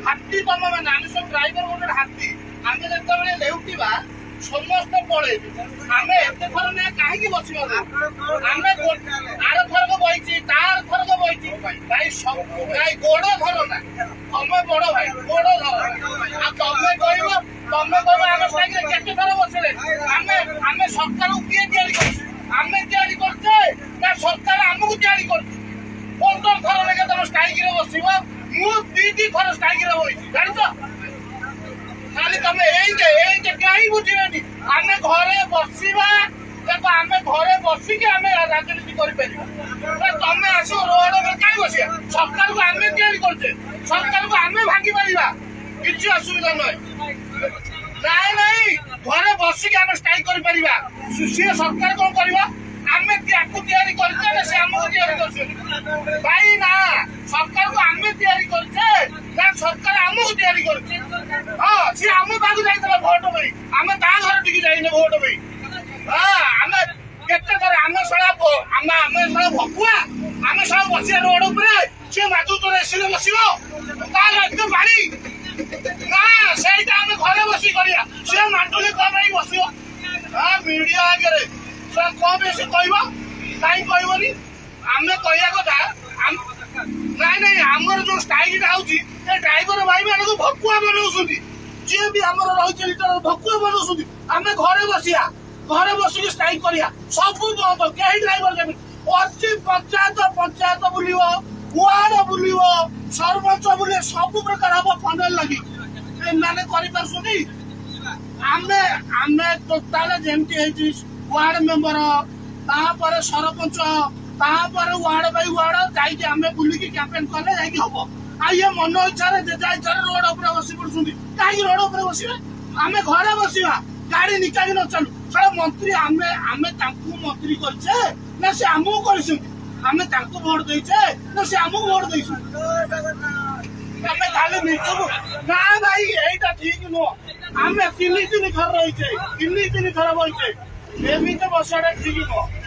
ହାତୀ ତମ ମାନେ ଆମେ ସବୁ ଡ୍ରାଇଭର ଗୋଟେ ହାତୀ ଆମେ ଯେତେବେଳେ ଲେଉଟିବା ସମସ୍ତେ ପଳେଇବେ ଆମେ ଏତେ ଥର ନା କାହିଁକି ବସିବା ଆମେ ଆର ଥରକ ବଇଛି ତାର ଥରକ ବଇଛି ଭାଇ ସବୁ ଭାଇ ଗୋଡ ଧର ନା ତମେ ବଡ ଭାଇ ଗୋଡ ଧର ଆଉ ତମେ କହିବ ଆମେ ସାଇକେଲ କେତେ ଥର ବସିଲେ ଆମେ ସରକାରକୁ କିଏ ତିଆରି କରୁଛୁ ଆମେ ତିଆରି କରୁଛେ ନା ସରକାର ଆମକୁ ତିଆରି କରୁଛୁ 15 ଥର ଲେଖା ତମ ଷ୍ଟ୍ରାଇକରେ ବସିବ ମୁଁ 2 ଥର ଷ୍ଟ୍ରାଇକରେ ବଇଛି ଜାଣିଛ ଖାଲି ତମେ ଏଇଟା କାହିଁ ବୁଝିବେନି ଆମେ ଘରେ ବସିବା ଦେଖ ଆମେ ଘରେ ବସିକି ଆମେ ରାଜନୀତି କରିପାରିବା ତମେ ଆସିବ ରୋଡ ଉପରେ କାହିଁ ବସିବା ସରକାରକୁ ଆମେ ତିଆରି କରୁଛେ ସରକାରକୁ ଆମେ ଭାଙ୍ଗି ପାରିବା କିଛି ଅସୁବିଧା ନୁହେଁ ନାଇଁ ଘରେ ବସିକି ଆମେ ଷ୍ଟ୍ରାଇକ କରିପାରିବା ସିଏ ସରକାର କଣ କରିବ ଆମେ ତାକୁ ତିଆରି କରିଛେ ନା ସେ ଆମକୁ ତିଆରି କରୁଛନ୍ତି ଭାଇ ନା ସରକାରକୁ ଆମେ ତିଆରି କରୁଛେ ନା ସରକାର ଆମକୁ ତିଆରି କରୁଛେ ହଁ ସିଏ ଆମ ପାଖକୁ ଯାଇଥିଲା ଭୋଟ ପାଇଁ ଆମେ ତା ଘର ଟିକେ ଯାଇନେ ଭୋଟ ପାଇଁ ଆମେ କେତେ ଥର ଆମେ ଶଳା ଭକୁଆ ଆମେ ସବୁ ବସିବା ରୋଡ ଉପରେ ସିଏ ମାତୃତ୍ୱ ଏସିରେ ବସିବ ତାର ଏତେ ପାଣି ନା ସେଇଟା ଆମେ ଘରେ ବସି କରିବା ସିଏ ମାଟୁଲି କଣ ପାଇଁ ବସିବ ମିଡିଆ ଆଗରେ କଣ ବେଶୀ କହିବ କାହିଁ କହିବନି ଆମେ କହିବା କଥା ନାଇଁ ଆମର ଯୋଉ ଷ୍ଟ୍ରାଇକଟା ହଉଛି ଏ ଡ୍ରାଇଭର ଭାଇ ମାନଙ୍କୁ ଭକୁଆ ବନଉଛନ୍ତି ଯିଏ ବି ଆମର ରହିଛି ଭକୁଆ ବନଉଛନ୍ତି ଆମେ ଘରେ ବସିବା ଘରେ ବସିକି ଷ୍ଟ୍ରାଇକ କରିବା ସବୁ ବନ୍ଦ କେହି ଡ୍ରାଇଭର ଦେବେ ଅଛି ପଞ୍ଚାୟତ ବୁଲିବ ୱାର୍ଡ ବୁଲିବ ସରପଞ୍ଚ ବୁଲିବ ସବୁ ପ୍ରକାର ହବ ପଣ୍ଡଲ ଲାଗି ଏମାନେ କରିପାରୁଛନ୍ତି ଆମେ ଟୋଟାଲ ଯେମିତି ହେଇଛି ୱାର୍ଡ ମେମ୍ବର ତାପରେ ସରପଞ୍ଚ ତାପରେ ୱାର୍ଡ ବାଇ ୱାର୍ଡ ଯାଇକି ଆମେ ବୁଲିକି କ୍ୟାମ୍ପେନ କଲେ ଯାଇକି ହବ ଆଉ ଇଏ ମନ ଇଚ୍ଛାରେ ଯେଜା ଇଚ୍ଛାରେ ରୋଡ ଉପରେ ବସି ପଡୁଛନ୍ତି କାହିଁକି ରୋଡ ଉପରେ ବସିବେ ଆମେ ଘରେ ବସିବା ଗାଡି ନିକାଲି ନ ଚାଲୁ ସେଟା ମନ୍ତ୍ରୀ ଆମେ ତାଙ୍କୁ ମନ୍ତ୍ରୀ କରିଛେ ନା ସେ ଆମକୁ କରିଛନ୍ତି ଆମେ ତାଙ୍କୁ ଭୋଟ ଦେଇଛେ ନା ସେ ଆମକୁ ଭୋଟ ଦେଇଛନ୍ତି ଆମେ ଖାଲି ନିଜକୁ ନା ଭାଇ ଏଇଟା ଠିକ ନୁହଁ ଆମେ 3 ଥର ରହିଛେ 3 ଥର ବଇଛେ ଏମିତି ବସିବାଟା ଠିକ ନୁହଁ